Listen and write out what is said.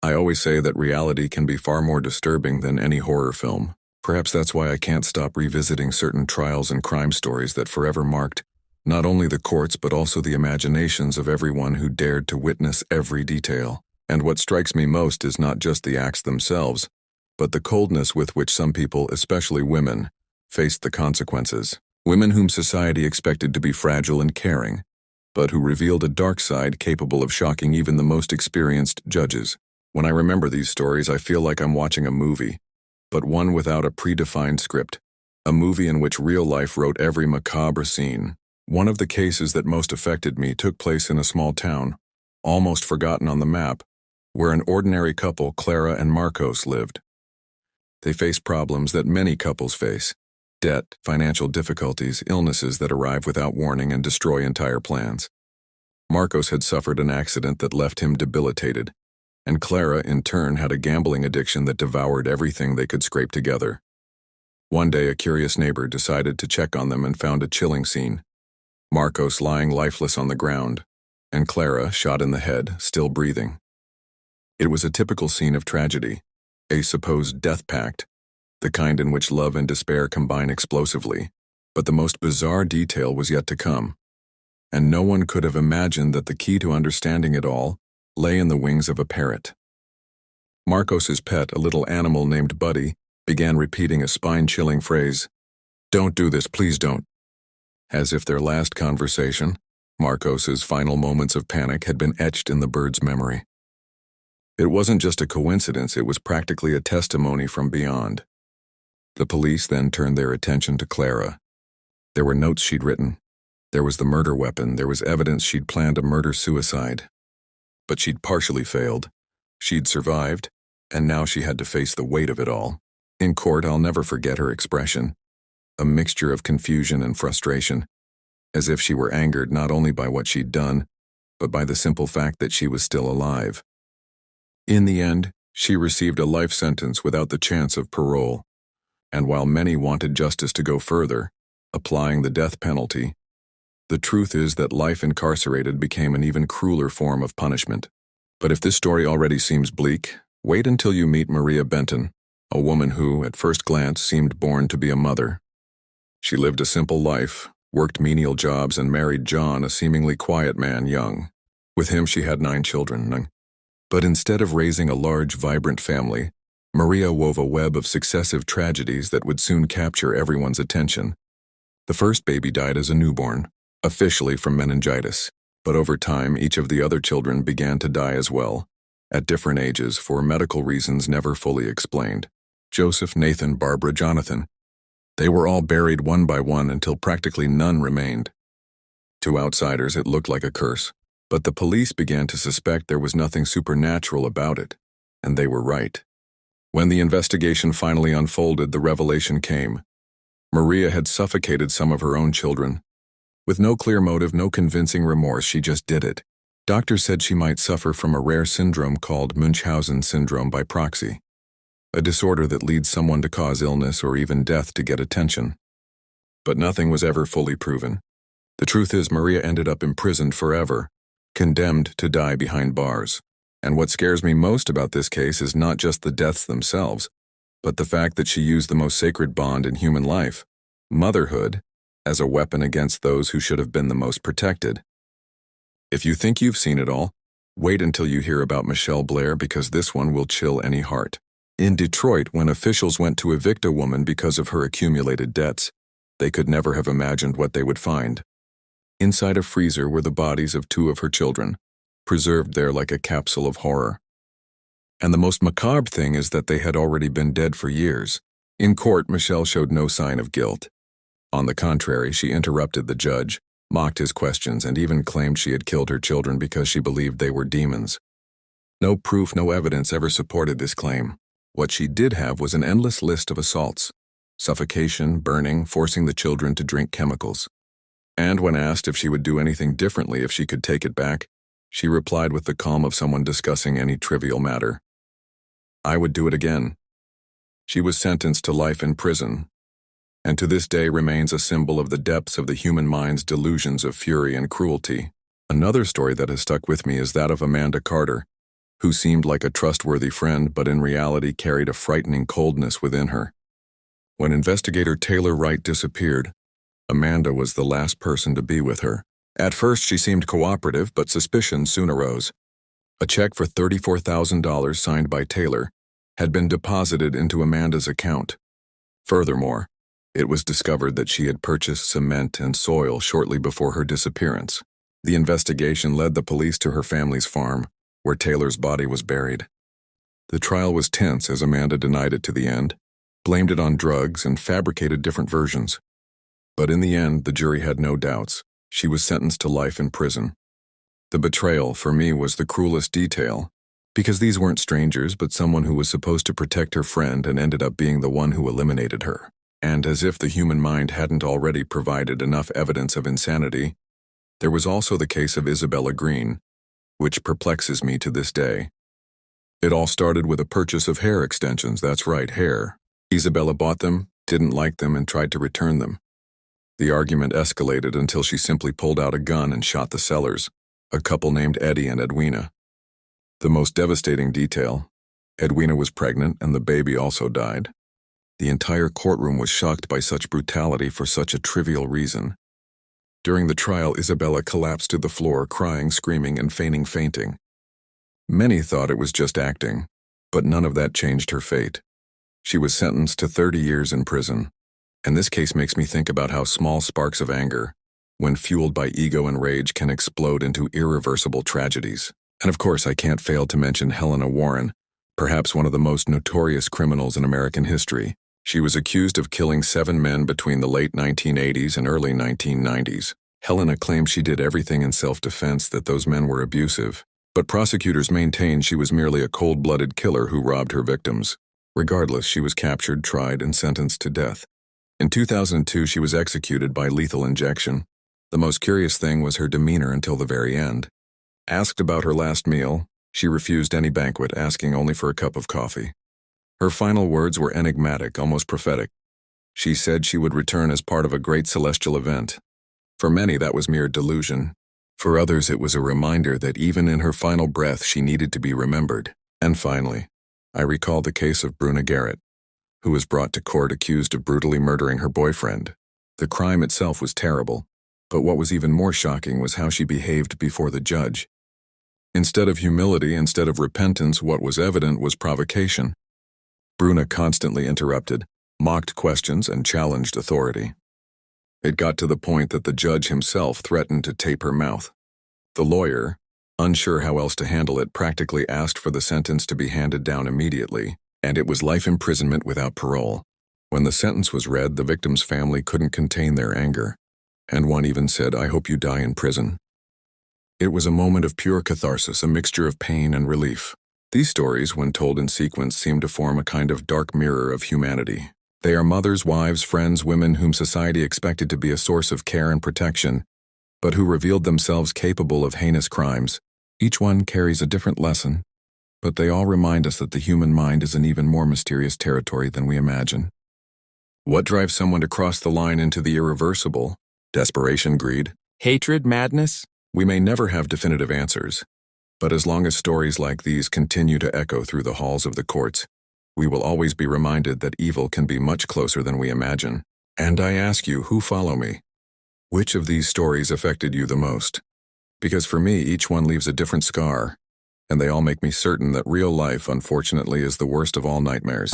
I always say that reality can be far more disturbing than any horror film. Perhaps that's why I can't stop revisiting certain trials and crime stories that forever marked not only the courts but also the imaginations of everyone who dared to witness every detail. And what strikes me most is not just the acts themselves, but the coldness with which some people, especially women, faced the consequences. Women whom society expected to be fragile and caring, but who revealed a dark side capable of shocking even the most experienced judges. When I remember these stories, I feel like I'm watching a movie, but one without a predefined script. A movie in which real life wrote every macabre scene. One of the cases that most affected me took place in a small town, almost forgotten on the map, where an ordinary couple, Clara and Marcos, lived. They faced problems that many couples face: debt, financial difficulties, illnesses that arrive without warning and destroy entire plans. Marcos had suffered an accident that left him debilitated, and Clara, in turn, had a gambling addiction that devoured everything they could scrape together. One day, a curious neighbor decided to check on them and found a chilling scene. Marcos lying lifeless on the ground, and Clara, shot in the head, still breathing. It was a typical scene of tragedy, a supposed death pact, the kind in which love and despair combine explosively. But the most bizarre detail was yet to come, and no one could have imagined that the key to understanding it all lay in the wings of a parrot. Marcos's pet, a little animal named Buddy, began repeating a spine-chilling phrase, "Don't do this, please don't." As if their last conversation, Marcos's final moments of panic, had been etched in the bird's memory. It wasn't just a coincidence, it was practically a testimony from beyond. The police then turned their attention to Clara. There were notes she'd written. There was the murder weapon. There was evidence she'd planned a murder-suicide. But she'd partially failed. She'd survived, and now she had to face the weight of it all. In court, I'll never forget her expression, a mixture of confusion and frustration, as if she were angered not only by what she'd done, but by the simple fact that she was still alive. In the end, she received a life sentence without the chance of parole. And while many wanted justice to go further, applying the death penalty, the truth is that life incarcerated became an even crueler form of punishment. But if this story already seems bleak, wait until you meet Maria Benton, a woman who, at first glance, seemed born to be a mother. She lived a simple life, worked menial jobs, and married John, a seemingly quiet man, young. With him she had 9 children. But instead of raising a large, vibrant family, Maria wove a web of successive tragedies that would soon capture everyone's attention. The first baby died as a newborn, officially from meningitis, but over time each of the other children began to die as well, at different ages for medical reasons never fully explained. Joseph, Nathan, Barbara, Jonathan. They were all buried one by one until practically none remained. To outsiders it looked like a curse, but the police began to suspect there was nothing supernatural about it, and they were right. When the investigation finally unfolded, the revelation came. Maria had suffocated some of her own children. With no clear motive, no convincing remorse, she just did it. Doctors said she might suffer from a rare syndrome called Munchausen syndrome by proxy, a disorder that leads someone to cause illness or even death to get attention. But nothing was ever fully proven. The truth is, Maria ended up imprisoned forever, condemned to die behind bars. And what scares me most about this case is not just the deaths themselves, but the fact that she used the most sacred bond in human life, motherhood, as a weapon against those who should have been the most protected. If you think you've seen it all, wait until you hear about Michelle Blair, because this one will chill any heart. In Detroit, when officials went to evict a woman because of her accumulated debts, they could never have imagined what they would find. Inside a freezer were the bodies of 2 of her children, preserved there like a capsule of horror. And the most macabre thing is that they had already been dead for years. In court, Michelle showed no sign of guilt. On the contrary, she interrupted the judge, mocked his questions, and even claimed she had killed her children because she believed they were demons. No proof, no evidence ever supported this claim. What she did have was an endless list of assaults: suffocation, burning, forcing the children to drink chemicals. And when asked if she would do anything differently if she could take it back, she replied with the calm of someone discussing any trivial matter. "I would do it again." She was sentenced to life in prison, and to this day remains a symbol of the depths of the human mind's delusions of fury and cruelty. Another story that has stuck with me is that of Amanda Carter, who seemed like a trustworthy friend but in reality carried a frightening coldness within her. When investigator Taylor Wright disappeared, Amanda was the last person to be with her. At first she seemed cooperative, but suspicion soon arose. A check for $34,000 signed by Taylor had been deposited into Amanda's account. Furthermore, it was discovered that she had purchased cement and soil shortly before her disappearance. The investigation led the police to her family's farm, where Taylor's body was buried. The trial was tense as Amanda denied it to the end, blamed it on drugs, and fabricated different versions. But in the end, the jury had no doubts. She was sentenced to life in prison. The betrayal, for me, was the cruelest detail, because these weren't strangers, but someone who was supposed to protect her friend and ended up being the one who eliminated her. And as if the human mind hadn't already provided enough evidence of insanity, there was also the case of Isabella Green, which perplexes me to this day. It all started with a purchase of hair extensions, that's right, hair. Isabella bought them, didn't like them, and tried to return them. The argument escalated until she simply pulled out a gun and shot the sellers, a couple named Eddie and Edwina. The most devastating detail, Edwina was pregnant and the baby also died. The entire courtroom was shocked by such brutality for such a trivial reason. During the trial, Isabella collapsed to the floor, crying, screaming, and feigning fainting. Many thought it was just acting, but none of that changed her fate. She was sentenced to 30 years in prison, and this case makes me think about how small sparks of anger, when fueled by ego and rage, can explode into irreversible tragedies. And of course, I can't fail to mention Helena Warren, perhaps one of the most notorious criminals in American history. She was accused of killing 7 men between the late 1980s and early 1990s. Helena claimed she did everything in self-defense, that those men were abusive, but prosecutors maintained she was merely a cold-blooded killer who robbed her victims. Regardless, she was captured, tried, and sentenced to death. In 2002, she was executed by lethal injection. The most curious thing was her demeanor until the very end. Asked about her last meal, she refused any banquet, asking only for a cup of coffee. Her final words were enigmatic, almost prophetic. She said she would return as part of a great celestial event. For many, that was mere delusion. For others, it was a reminder that even in her final breath, she needed to be remembered. And finally, I recalled the case of Bruna Garrett, who was brought to court accused of brutally murdering her boyfriend. The crime itself was terrible, but what was even more shocking was how she behaved before the judge. Instead of humility, instead of repentance, what was evident was provocation. Bruna constantly interrupted, mocked questions, and challenged authority. It got to the point that the judge himself threatened to tape her mouth. The lawyer, unsure how else to handle it, practically asked for the sentence to be handed down immediately, and it was life imprisonment without parole. When the sentence was read, the victim's family couldn't contain their anger, and one even said, "I hope you die in prison." It was a moment of pure catharsis, a mixture of pain and relief. These stories, when told in sequence, seem to form a kind of dark mirror of humanity. They are mothers, wives, friends, women whom society expected to be a source of care and protection, but who revealed themselves capable of heinous crimes. Each one carries a different lesson, but they all remind us that the human mind is an even more mysterious territory than we imagine. What drives someone to cross the line into the irreversible? Desperation, greed, hatred, madness? We may never have definitive answers, but as long as stories like these continue to echo through the halls of the courts, we will always be reminded that evil can be much closer than we imagine. And I ask you, who follow me? Which of these stories affected you the most? Because for me, each one leaves a different scar, and they all make me certain that real life, unfortunately, is the worst of all nightmares.